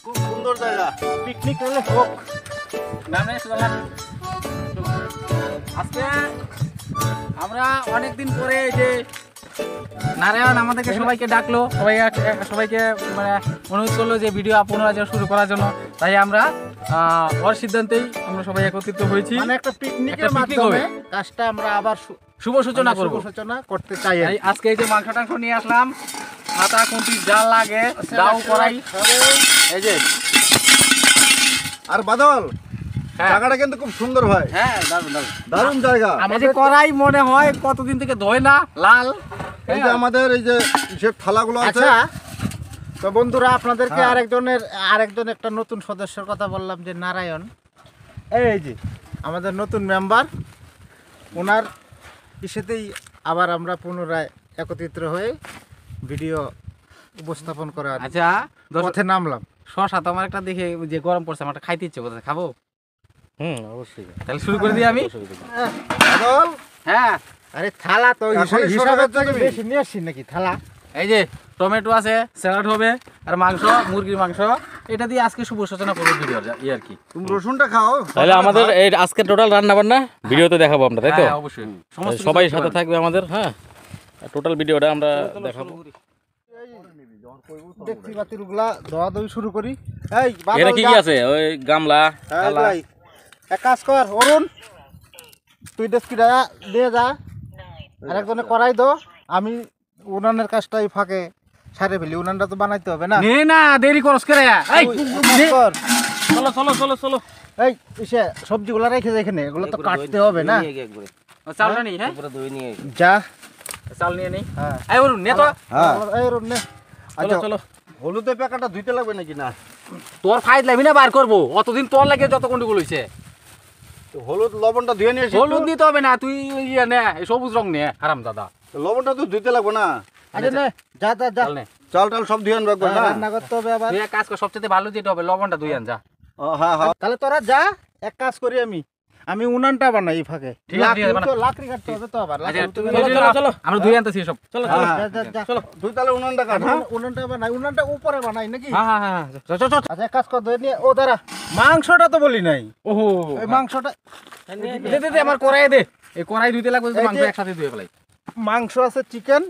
খুব সুন্দর জায়গা, পিকনিক করলে হোক। আজকে আমরা অনেকদিন পরে এই যে নারায়ণ আমাদেরকে সবাইকে ডাকলো, সবাইকে মানে অনুরোধ করলো যে ভিডিও পুনরায় শুরু করার জন্য। তাই আমরা ওর সিদ্ধান্তেই আমরা সবাই একত্রিত হয়েছি, মানে একটা পিকনিকের মাধ্যমে কাজটা আমরা আবার শুভ সূচনা করব, সূচনা করতে চাই। আজকে এই যে মাংস টাংস নিয়ে আসলাম, হাতা খুঁটি যা লাগে দাও করাই, এই যে আর বাদল জায়গাটা কিন্তু খুব সুন্দর ভাই। হ্যাঁ দারুণ জায়গা। আমাদের করাই মনে হয় কতদিন থেকে ধোয় না, লাল। এই যে আমাদের এই যে থালাগুলো আছে। আচ্ছা তো বন্ধুরা, আপনাদেরকে আরেকজন একটা নতুন সদস্যের কথা বললাম যে নারায়ণ, এই যে আমাদের নতুন মেম্বার, ওনার ইসেতেই আবার আমরা পুনরায় একত্রিত হয়ে ভিডিও উপস্থাপন করার আচ্ছা পথে নামলাম। শশা তো আমার একটা দেখে যে গরম পড়ছে, আমার খাইতে ইচ্ছে করছে, খাবো? অবশ্যই। তাহলে শুরু করে দিই আমি। বাদল, হ্যাঁ আরে থালা তো হিসাবে বেশি নিয়ে আসছি নাকি থালা? এই যে টমেটো আছে, স্যালাড হবে, আর মাংস, মুরগির মাংস, এটা দিয়ে আজকে শুভ সূচনা করবো ভিডিও আর কি। তুমি রসুনটা খাও। তাহলে আমাদের এই আজকে টোটাল রান্না বান্না ভিডিওতে দেখাবো আমরা, তাই তো? হ্যাঁ, অবশ্যই সবাই সাথে থাকবে আমাদের। হ্যাঁ, টোটাল ভিডিওটা আমরা দেখাবো। দেখছি বাতিগুলা ধোয়া ধুই শুরু করি। এই এখানে কি কি আছে? ওই গামলা, থালা। এক কাজ কর অরুণ, তুই ডেস্কিটা দিয়ে যা, আরেকজনে করাই দো, আমি উনানের কাজটাই ফাঁকে সারে ফেলি। উনানটা তো বানাইতে হবে না। নে না, দেরি করস করে। এই কর। চলো চলো চলো চলো। এই ইসে সবজিগুলো রেখে যায় এখানে, এগুলো তো কাটতে হবে না। চালটা নেই। হ্যাঁ যা চাল নিয়ে নেই। হ্যাঁ এই অরুণ নে তো। এই অরুণ নে। চলো চলো। হলুদের প্যাকেটটা ধুইতে লাগবে নাকি? না, তোর ফাইদ লাগবি না, বার করবো। অতদিন তোর লাগে যত গন্ডগোল হইছে। হলুদ লবণটা ধুয়ে নিয়ে এসে। হলুদ নিতে হবে না, তুই ইয়ে নে, সবুজ রং নে, হারাম দাদা। লবণটা তো ধুইতে লাগবে না? আচ্ছা নে, যা যা যা। চাল নে। চাল টাল সব ধুয়ে রাখবে না? রান্না করতে হবে আবার। তুই এক কাজ কর, সবচেয়ে ভালো যেটা হবে লবণটা ধুই আন যা। হ্যাঁ হ্যাঁ। তাহলে তোরা যা, এক কাজ করি আমি উনানটা বানাই এই ফাঁকে। ঠিক আছে, লাকড়ি কাটতে হবে তো আবার। আচ্ছা, তুমি চলো চলো, আমরা ধুই আনতেছি সব। চলো চলো যা যা যা। চলো তুই তাহলে উনানটা কাট। হ্যাঁ উনানটা বানাই, উনানটা উপরে বানাই নাকি? হ্যাঁ হ্যাঁ হ্যাঁ, চল চল চল। আচ্ছা এক কাজ কর, ধরে নিয়ে ও দাঁড়া, মাংসটা তো বলি নাই। ওহো, এই মাংসটা দে দে দে, আমার কড়াই দে। এই কড়াই ধুইতে লাগবে, এই মাংস যে- একসাথে ধুয়ে ফেলাই। মাংস আছে, চিকেন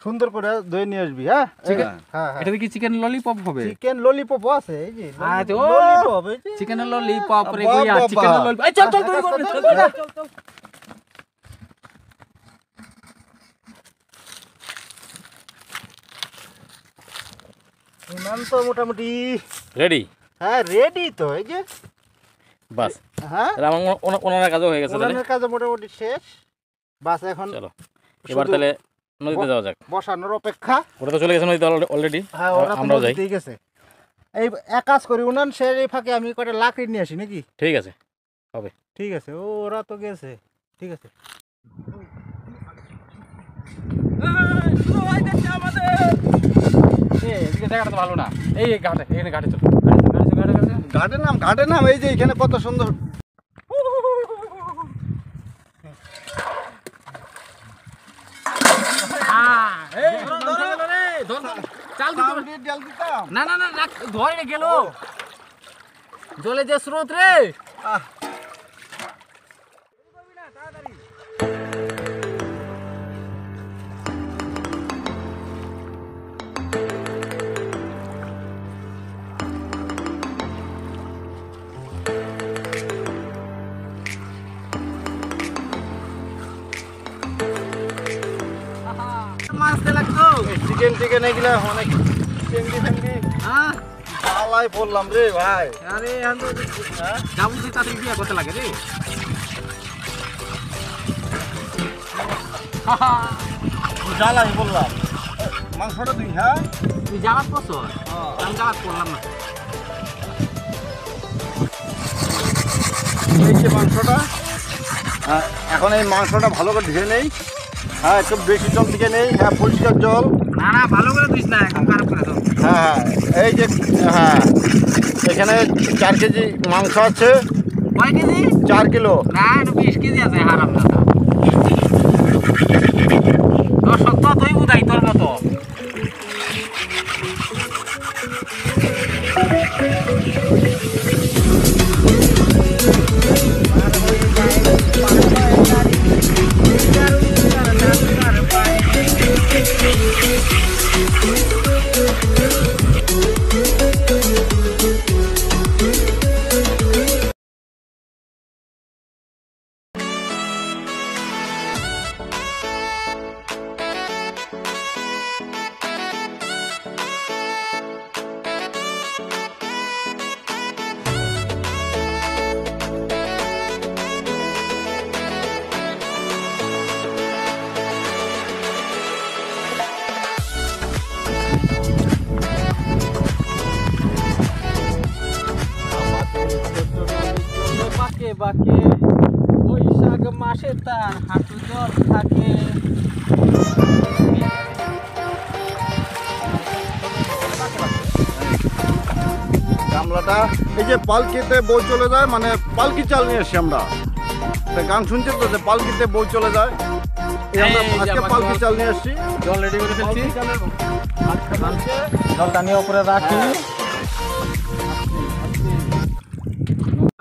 সুন্দর করে ধুয়ে নিয়ে আসবি। হ্যাঁ চিকেন? হ্যাঁ এটা কি চিকেন ললিপপ হবে? চিকেন ললিপপ আছে, এই যে আচ্ছা, ও। ললিপপ, এই যে চিকেন ললিপপ রে বাহ, গইয়া, বাহ, চিকেন বাহ। ললিপপ। এই চল চল, তুই করবি, চল চল চল। উনান তো মোটামুটি রেডি? হ্যাঁ রেডি তো, এই যে বাস, হ্যাঁ তাহলে আমার ওনার কাজও হয়ে গেছে। তাহলে উনানের কাজ মোটামুটি শেষ। বাস এখন চলো এবার শুধু তাহলে নদীতে যাওয়া যাক। বসানোর অপেক্ষা। ওরা তো চলে গেছে নদীতে অলরেডি, হ্যাঁ ওরা তো আমরাও যাই। নদীতেই গেছে। এই এক কাজ করি, উনান শেষ, এই ফাঁকে আমি কটা লাকড়ি নিয়ে আসি নাকি? ঠিক আছে। ঠিক আছে, ওরা তো গেছে। ঠিক আছে। এদিকে জায়গাটা তো ভালো না। এই ঘাটে, এখানে ঘাটে চল। ঘাটে নাম। এই যে এখানে কত সুন্দর। না না না, ধরে গেল জলে যে স্রোত রে। মাছতে লাগতো। চিকেন এগুলা অনেক চিংড়ি ফিংড়ি হ্যাঁ, পালাই পড়লাম রে ভাই। আরে যাবো তুই তাড়াতাড়ি বিয়ে করতে লাগে রে। জ্বালাই বললাম মাংসটা তুই। হ্যাঁ তুই জ্বালাত করছো, আমি জ্বালাত করলাম না। এই যে মাংসটা, এখন এই মাংসটা ভালো করে ধুয়ে নেই। হ্যাঁ, একটু বেশি জল থেকে নেই। হ্যাঁ, পরিষ্কার জল। না ভালো করে দিস না, একদম খারাপ করে দাও। হ্যাঁ, এই যে হ্যাঁ, এখানে 4 কেজি মাংস আছে। কয় কেজি? 4 কিলো। না, এটা 20 কেজি আছে, হারাম না। দর্শক তো তুই বুঝাই তোর মতো। বাকে বাকে বৈশাখ মাসে তার হাঁটু জল থাকে। গামলাটা এই যে পালকিতে বউ চলে যায়, মানে পালকি চাল নিয়ে এসছি আমরা। তা গান শুনছেন তো, যে পালকিতে বউ চলে যায়। এই আমরা এই যে আজকে আমার পালকি চাল নিয়ে এসছি। জল রেডি করে ফেলছি। পালকি জলটা নিয়ে উপরে রাখি।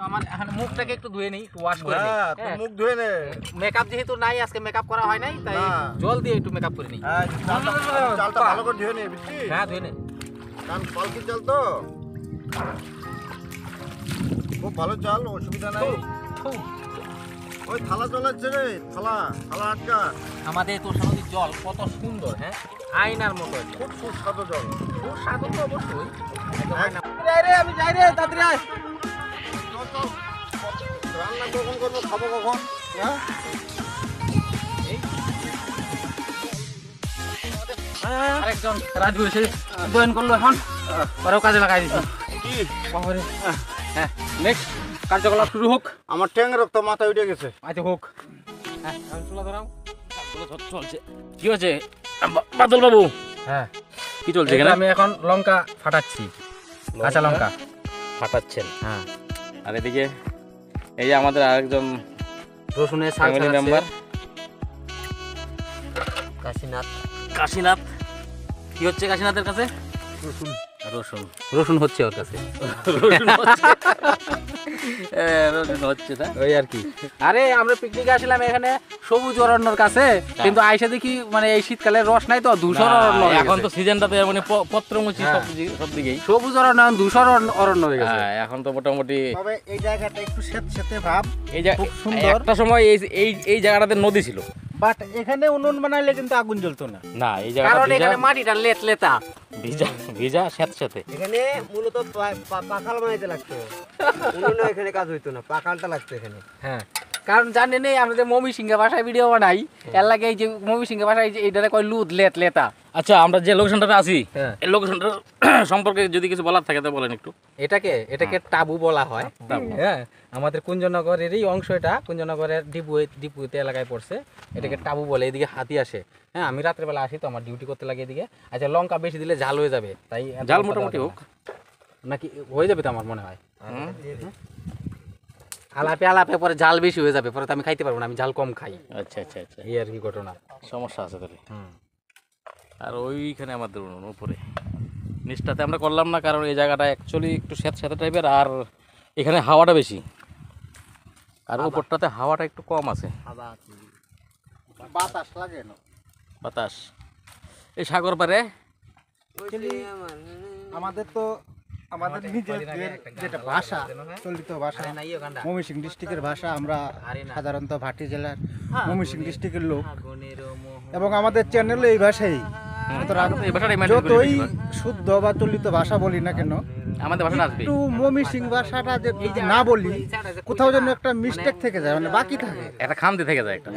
আমার এখন মুখটাকে একটু ধুয়ে নিই, একটু ওয়াশ করে নিই। হ্যাঁ, তুই মুখ ধুয়ে নে। মেকআপ যেহেতু নাই, আজকে মেকআপ করা হয় নাই, তাই না। জল দিয়ে একটু মেকআপ করে নিই। হ্যাঁ, চালটা ভালো করে ধুয়ে নে, বুঝছিস? হ্যাঁ, ধুয়ে নে। কারণ পালকি চাল তো খুব ভালো চাল, অসুবিধা নাই। থু, ওই থালা চলাচ্ছে রে, থালা আটকা। আমাদের তোর নদীর জল কত সুন্দর, হ্যাঁ, আয়নার মতো। খুব সুস্বাদু জল। সুস্বাদু তো অবশ্যই। একদম। আমি যাই রে, তাড়াতাড়ি আয়। চল, চল। রান্না কখন করবো, খাবো কখন? হ্যাঁ, আরেকজন রাজু এসে জয়েন করলো, এখন ওরাও কাজে লাগাই দিচ্ছি। কি বাবারে। হ্যাঁ, নেক্সট কার্যকলাপ শুরু হোক। আমার ট্যাং রক্ত মাথায় উঠে গেছে। আচ্ছা হোক। হ্যাঁ, এখন চুলা ধরাও। চলছে কি হচ্ছে বাদল বাবু? হ্যাঁ, কি চলছে এখানে এখানে? আমি এখন লঙ্কা ফাটাচ্ছি, কাঁচা লঙ্কা। ফাটাচ্ছেন? হ্যাঁ, আর এদিকে এই যে আমাদের আরেকজন রসুনের শাক ফ্যামিলি মেম্বার কাশীনাথ। কি হচ্ছে কাশীনাথের কাছে? রসুন রসুন হচ্ছে ওর কাছে। রসুন হচ্ছে না? ওই আর কি। আরে আমরা পিকনিকে আসলাম এখানে সবুজ অরণ্যর কাছে, কিন্তু আইসা দেখি মানে এই শীতকালে রস নাই তো, ধূসর অরণ্য হয়ে এখন গেছে। তো সিজনটাতে মানে পত্রমুচি হ্যাঁ। সব দিকেই। সবুজ অরণ্য এখন ধূসর অরণ্য হয়ে গেছে। হ্যাঁ, এখন তো মোটামুটি তবে এই জায়গাটা একটু স্যাঁতস্যাঁতে ভাব, এই যে খুব সুন্দর। একটা সময় এই জায়গাটাতে নদী ছিল। বাট এখানে উনুন বানাইলে কিন্তু আগুন জ্বলতো না। না, এই জায়গাটা কারণ এখানে মাটিটা লেতা। ভিজা স্যাঁতস্যাঁতে। এখানে মূলত পাখাল বানাইতে লাগতো, উনুনে এখানে কাজ হইতো না, পাখালটা লাগতো এখানে। হ্যাঁ, কারণ জানেন এই আমরা যে মমি সিংহে ভাষায় ভিডিও বানাই, এর লাগে এই যে মমি সিংহে ভাষায় এইটারে কয় লুদ লেতা। আচ্ছা, আমরা যে লোকেশনটাতে আছি, হ্যাঁ। এই লোকেশনটা সম্পর্কে যদি কিছু বলার থাকে তো বলেন একটু। এটাকে টাবু বলা হয়। হ্যাঁ, আমাদের কুঞ্জনগরেরই অংশ এটা, কুঞ্জনগরের ডিপুতে এলাকায় পড়ছে। এটাকে টাবু বলে। এদিকে হাতি আসে। হ্যাঁ, আমি রাত্রেবেলা আসি তো, আমার ডিউটি করতে লাগে এদিকে। আচ্ছা, লঙ্কা বেশি দিলে ঝাল হয়ে যাবে, তাই জাল মোটামুটি হোক নাকি হয়ে যাবে তো আমার মনে হয়। আলাপে পরে ঝাল বেশি হয়ে যাবে, পরে তো আমি খাইতে পারবো না, আমি ঝাল কম খাই। আচ্ছা আচ্ছা আচ্ছা, এই আর কি ঘটনা। সমস্যা আছে তাহলে। আর ওইখানে আমাদের উনুন উপরে নিচটাতে আমরা করলাম না, কারণ এই জায়গাটা অ্যাকচুয়ালি একটু স্যাঁতস্যাঁতে টাইপের, আর এখানে হাওয়াটা বেশি, আর উপরটাতে হাওয়াটা একটু কম আছে। বাতাস লাগে না। বাতাস এই সাগর পারে। আমাদের তো আমাদের নিজের যেটা ভাষা, চলিত ভাষা, ময়মনসিং ডিস্ট্রিক্টের ভাষা। আমরা সাধারণত ভাটি জেলার ময়মনসিং ডিস্ট্রিক্টের লোক, এবং আমাদের চ্যানেলে এই ভাষাই। সুতরাং এই ভাষাটাই maintain করি যতই বেশিরভাগ। শুদ্ধ বা চলিত ভাষা বলি না কেন, আমাদের ভাষাটা আসবে। একটু ময়মনসিং ভাষাটা যে না বলি, কোথাও যেন একটা মিস্টেক থেকে যায়, মানে বাকি থাকে। একটা খামতি থেকে যায় একটা।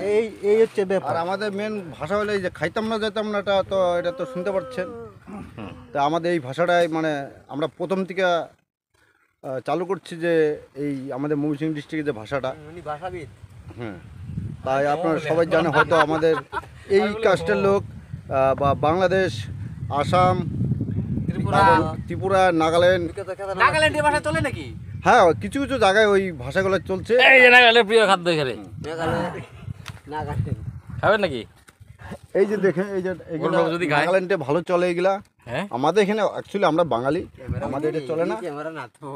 এই হচ্ছে আর ব্যাপার। আমাদের মেন ভাষা হলো এই যে খাইতাম না যেতাম না, এটা তো শুনতে পাচ্ছেন। তা আমাদের এই ভাষাটাই মানে আমরা প্রথম থেকে চালু করছি যে এই আমাদের ময়মনসিংহ ডিস্ট্রিক্টের যে ভাষাটা, উনি ভাষাবিদ। হ্যাঁ, তাই আপনারা সবাই জানেন হয়তো আমাদের এই কাস্টের লোক বা বাংলাদেশ, আসাম, ত্রিপুরা, নাগাল্যান্ড, নাগাল্যান্ডের ভাষা চলে নাকি? হ্যাঁ কিছু কিছু জায়গায় ওই ভাষাগুলো চলছে। এই যে নাগালের প্রিয় খাদ্য এখানে নাগাল্যান্ড। খাবেন নাকি? এই যে দেখেন এই যে এগুলো লোক যদি খায়? নাগাল্যান্ডে ভালো চলে এগুলা। হ্যাঁ আমাদের এখানে অ্যাকচুয়ালি আমরা বাঙালি, আমাদের এটা চলে না। ক্যামেরা না তো।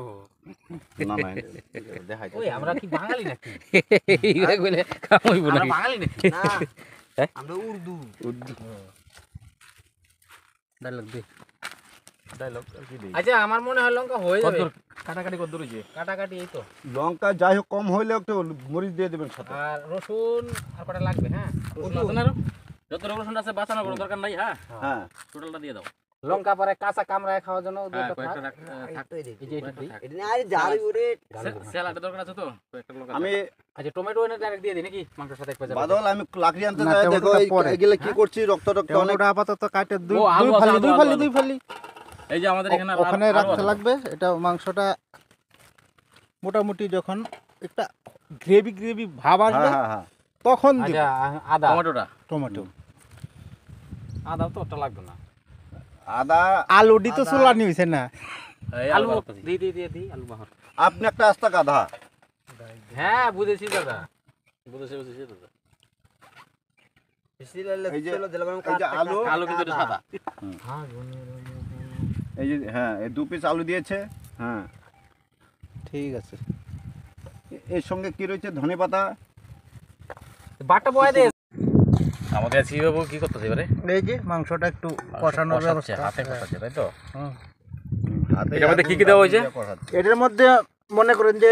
না না দেখাই ওই আমরা কি বাঙালি নাকি? এইগুলা কইলে কাম হইব আমরা নাকি? বাঙালি নাকি? না, হ্যাঁ? আমরা উর্দু। ডায়লগ দে। ডায়লগ কি দেই? আচ্ছা আমার মনে হয় লঙ্কা হয়ে যাবে। কদ্দুর কাটাকাটি কদ্দুর হইছে? কাটাকাটি এই তো। লঙ্কা যাই হোক কম হইলে একটু মরিচ দিয়ে দেবেন সাথে। আর রসুন আর কটা লাগবে? হ্যাঁ, রসুন আছে না আরো? যত রসুন আছে বাঁচানোর কোনো দরকার নাই, হ্যাঁ হ্যাঁ টোটালটা দিয়ে দাও। লঙ্কা পরে কাঁচা কামড়ায় খাওয়ার জন্য দুটো হ্যাঁ থাক। কয়েকটা থাক। এই তো এই যে এটা দিই। এটা নিয়ে আরে জালি করে স্যালাডের দরকার আছে তো কয়েকটা লঙ্কা। আমি আচ্ছা টমেটো এনে ডাইরেক্ট দিয়ে দিই নাকি মাংসের সাথে একবার যাবে? বাদল আমি লাকড়ি আনতে না, যাই, দেখো টমেটোটা এই পরে। এগুলো কি করছি, রক্ত অনেক। টমেটোটা আপাতত কাটে দুই ও, আলু আছে, আলু, আলু, আলু। দুই ফালি এই যে আমাদের এখানে ওখানে রাখতে লাগবে। এটা মাংসটা মোটামুটি যখন একটা গ্রেভি ভাব আসবে হ্যাঁ হ্যাঁ তখন দিব আচ্ছা আদা টমেটোটা টমেটো। আদা তো ওটা লাগবে না। আদা। আলুডি তো চুলা নিয়েছে না। এই আলু আলু দিই আলু বাহার। আপনি একটা আস্তা গাধা। হ্যাঁ বুঝেছি দাদা। বুঝেছি বুঝেছি দাদা। এই যে চলো দিলাম এই যে আলু, আলু কিন্তু এটা সাদা। এই যে হ্যাঁ এই 2 পিস আলু দিয়েছে। হ্যাঁ ঠিক আছে। এর সঙ্গে কি রয়েছে, ধনেপাতা। বাটা বয় দে। আমাদের আছি বাবু কি করতেছে এবারে? এই যে মাংসটা একটু কষানোর কষাচ্ছে, ব্যবস্থা। হাতে কষাচ্ছে তাই তো? হাতে এটার মধ্যে কি কি দেওয়া হয়েছে? এটার মধ্যে মনে করেন যে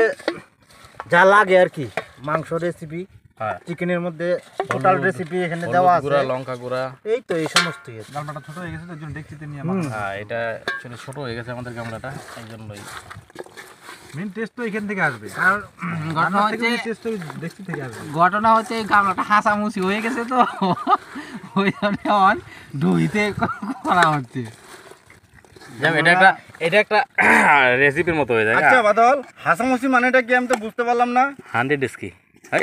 যা লাগে আর কি, মাংস রেসিপি, হ্যাঁ চিকেনের মধ্যে টোটাল রেসিপি এখানে দেওয়া হলুদ আছে। গুঁড়া, লঙ্কা গুঁড়া। এই তো এই সমস্তই আছে। গামলাটা ছোট হয়ে গেছে তো জন্য দেখতে নিয়ে হ্যাঁ এটা আসলে ছোট হয়ে গেছে আমাদের গামলাটা, এই জন্যই। মেন টেস্ট তো এখান থেকে আসবে। কারণ ঘটনা হচ্ছে টেস্ট তো দেখতে থেকে আসবে। ঘটনা হচ্ছে এই গামলাটা হাসামুসি হয়ে গেছে তো ওই জন্য এখন দইতে করা হচ্ছে। যাক, এটা একটা রেসিপির মতো হয়ে যায়। আচ্ছা বাদল, হাসামুসি মানেটা কি আমি তো বুঝতে পারলাম না। হান্ডি ডেস্কি,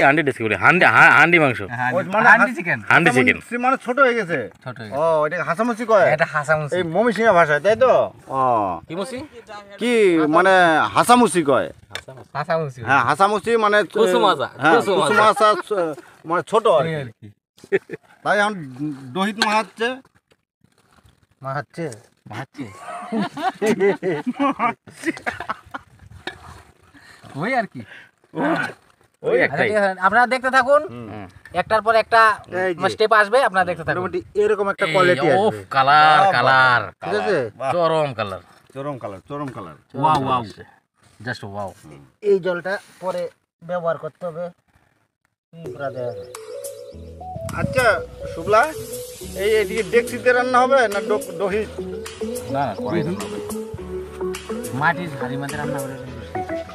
হান্ডি ডেস্কি বলে হান্ডি মাংস, ওই মানে হান্ডি চিকেন হান্ডি চিকেন। হাসামুসি মানে ছোট হয়ে গেছে। ছোট হয়ে ও এটা হাসামুসি কয় এটা হাসামুসি। এই ময়মনসিংহ ভাষায়, তাই তো? ও কি মসি? কি মানে হাসামুসি কয়? হাসামুসি হ্যাঁ হাসামুসি মানে কুসুমাসা, হ্যাঁ কুসুমাসা। কুসুমাসা, মানে ছোট আর কি। আর কি। তাই এখন দহিত মাহাচ্ছে। মাহাচ্ছে ভাবছি ওই আর কি। ওই আচ্ছা, একটাই। ঠিক আছে, আপনারা দেখতে থাকুন, একটার পর একটা এই যে। স্টেপ আসবে, আপনারা দেখতে থাকুন। মোটামুটি এরকম একটা কোয়ালিটি ওফ আসবে। কালার কালার ঠিক আছে। চরম কালার, চরম কালার, চরম colour. Wow wow just wow. এই জলটা পরে ব্যবহার করতে হবে। পুরা দেওয়া যায়। আচ্ছা শুক্লা, এই এদিকে ডেকচিতে রান্না হবে না দহি? না না করাই না, মাটির হাড়ি মধ্যে রান্না করে।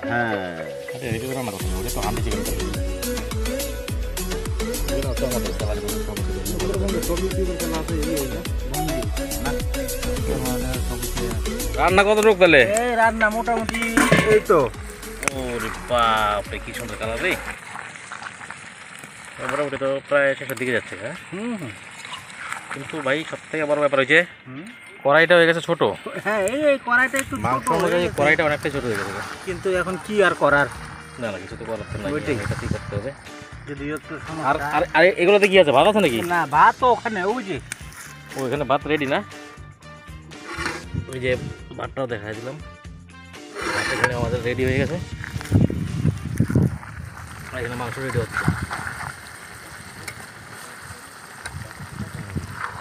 হ্যাঁ এটা রেডি করে রান্না করতে হবে, ওটা তো হান্ডি চিকেন করতে হবে। এগুলো তো আমাদের salad গুলো সব রান্না কত লোক তাহলে? এই রান্না মোটামুটি এই তো। ওরে বাপরে কি সুন্দর কালার রে। মোটামুটি তো প্রায় শেষের দিকে যাচ্ছে, হ্যাঁ। কিন্তু ভাই সব থেকে বড় ব্যাপার হয়েছে কড়াইটা হয়ে গেছে ছোট। হ্যাঁ এই কড়াইটা একটু মাংস ছোট হয়ে অনুযায়ী গেছে। কড়াইটা অনেকটা ছোট হয়ে গেছে। কিন্তু এখন কি আর করার, না না কিছু তো করার তো নাই, ওইটাই। এটা ঠিক করতে হবে। যদি একটু আর সমস্যা। আর আর এগুলোতে কি আছে, ভাত আছে নাকি? না ভাত তো ওখানে ওই যে। ও এখানে ভাত রেডি না? ওই যে ভাতটাও দেখাই দিলাম, ভাত এখানে আমাদের রেডি হয়ে গেছে। আর এখানে মাংস রেডি হচ্ছে।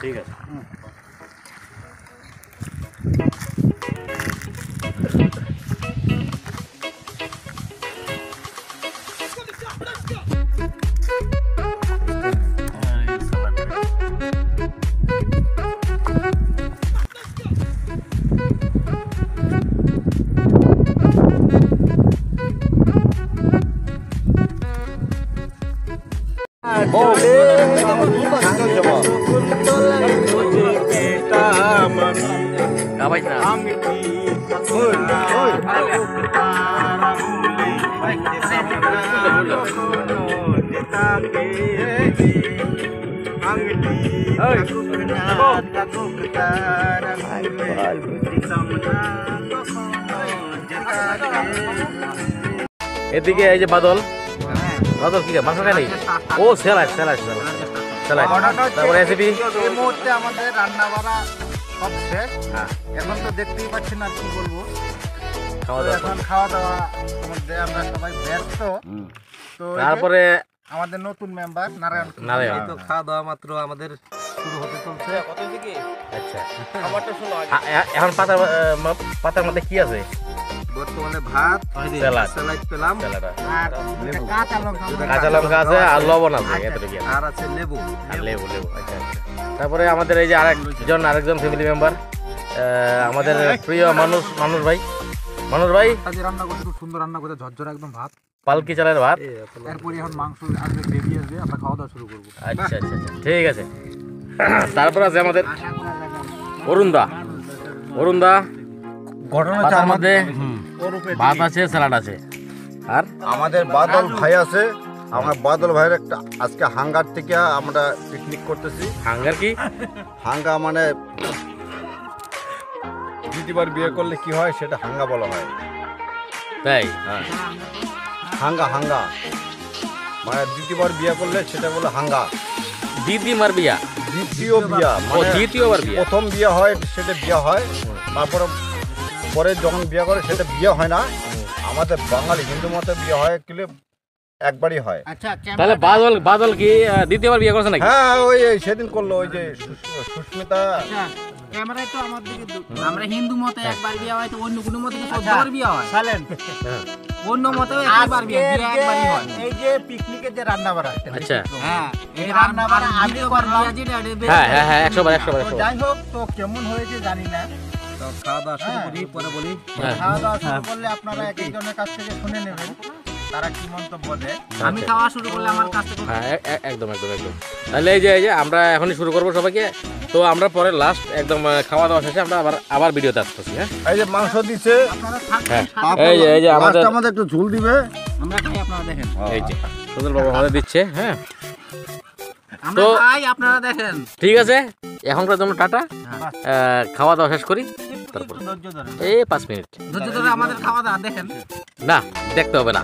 ঠিক আছে। খাবাই না। এদিকে এই যে বাদল, বাদল কি মাংস খায় নাকি? ও স্যালাড স্যালাড স্যালাড স্যালাড, তারপরে রেসিপি। এই মুহূর্তে আমাদের রান্না বাড়া সব শেষ। হ্যাঁ, এখন তো দেখতেই পাচ্ছেন আর কি বলবো, খাওয়া তো দাওয়া। এখন খাওয়া দাওয়া মধ্যে আমরা সবাই ব্যস্ত। তো এই যে তারপরে আমাদের নতুন মেম্বার নারায়ণ নারায়ণ। তো খাওয়া দাওয়া মাত্র আমাদের শুরু হতে চলছে। আচ্ছা, এখন পাতার মধ্যে কি আছে? বর্তমানে ভাত, স্যালাড, স্যালাড পেলাম, স্যালাড, আর একটা কাঁচা লঙ্কা কাঁচা লঙ্কা আছে আর লবণ আছে, এতটুকু আর আছে লেবু। আর লেবু লেবু। আচ্ছা আচ্ছা। তারপরে আমাদের এই যে আরেকজন ফ্যামিলি মেম্বার, আমাদের প্রিয় মানুষ ভাই, আজ রান্না করতে খুব সুন্দর রান্না করতে, ঝরঝরা একদম ভাত। পালকি চালের ভাত। এরপরে এখন মাংস আসবে, গ্রেভি আসবে, আমরা খাওয়া দাওয়া শুরু করবো। আচ্ছা আচ্ছা আচ্ছা, ঠিক আছে। তারপর আছে আমাদের অরুণদা ঘটনা পাতার মধ্যে ভাত আছে, স্যালাড আছে, আর আমাদের বাদল ভাই আছে। আমার বাদল ভাইয়ের একটা আজকে হাঙ্গার থেকে আমরা পিকনিক করতেছি। হাঙ্গার কি? হাঙ্গা মানে দ্বিতীয়বার বিয়ে করলে কি হয় সেটা হাঙ্গা বলা হয়। তাই? হাঙ্গা হাঙ্গা মানে দ্বিতীয়বার বিয়ে করলে সেটা বলে হাঙ্গা। দ্বিতীয়বার বিয়া? দ্বিতীয় বিয়া ও, মানে দ্বিতীয়বার বিয়া। প্রথম বিয়ে হয় সেটা বিয়ে হয়, তারপরে পরে যখন বিয়ে করে সেটা বিয়ে হয় না। আমাদের বাঙালি হিন্দু মতে বিয়ে হয় কিলে একবারই হয়। আচ্ছা তাহলে বাদল কি দ্বিতীয়বার বিয়ে করছে নাকি? হ্যাঁ ওই সেদিন করলো ওই যে সুস্মিতা। ক্যামেরায় তো আমার দিকে আমরা হিন্দু মতে একবার বিয়ে হয়, তো অন্য কোনো মতে কি 14 বার বিয়ে হয়? সাইলেন্ট। অন্য মতেও একবার বিয়ে, বিয়ে একবারই হয়। এই যে পিকনিকের যে রান্না বাড়া, আচ্ছা, হ্যাঁ, এই রান্না বাড়া আমি দ্বিতীয়বার করলাম। বিয়ে যেটা, এটা হ্যাঁ হ্যাঁ হ্যাঁ, 100 বার। তো যাই হোক, তো কেমন হয়েছে জানি না। তো খাওয়া দাওয়া শুরু করি, পরে বলি। হ্যাঁ। খাওয়া দাওয়া শুরু করলে আপনারা এক একজনের কাছ থেকে শুনে নেবেন তারা কি মন্তব্য দেয়। আমি খাওয়া শুরু করলে আমার কাছ থেকে হ্যাঁ, একদম। তাহলে এই যে আমরা এখনই শুরু করবো সবাইকে। তো আমরা পরে লাস্ট একদম খাওয়া দাওয়া শেষে আমরা আবার ভিডিওতে আসতেছি। হ্যাঁ, এই যে মাংস দিছে, আপনারা থাকবেন, হ্যাঁ। সাথে এই যে আমাদের আমাদের একটু ঝুল দিবে। আমরা খাই, আপনারা দেখেন। এই যে সুন্দর বাবু আমাদের দিচ্ছে। হ্যাঁ, আমরা তো- খাই, আপনারা দেখেন। ঠিক আছে, এখনকার জন্য টাটা। খাওয়া দাওয়া শেষ করি, তারপর ধৈর্য ধরে এই 5 মিনিট। ধৈর্য ধরে আমাদের খাওয়া দাওয়া দেখেন। না, দেখতে হবে না।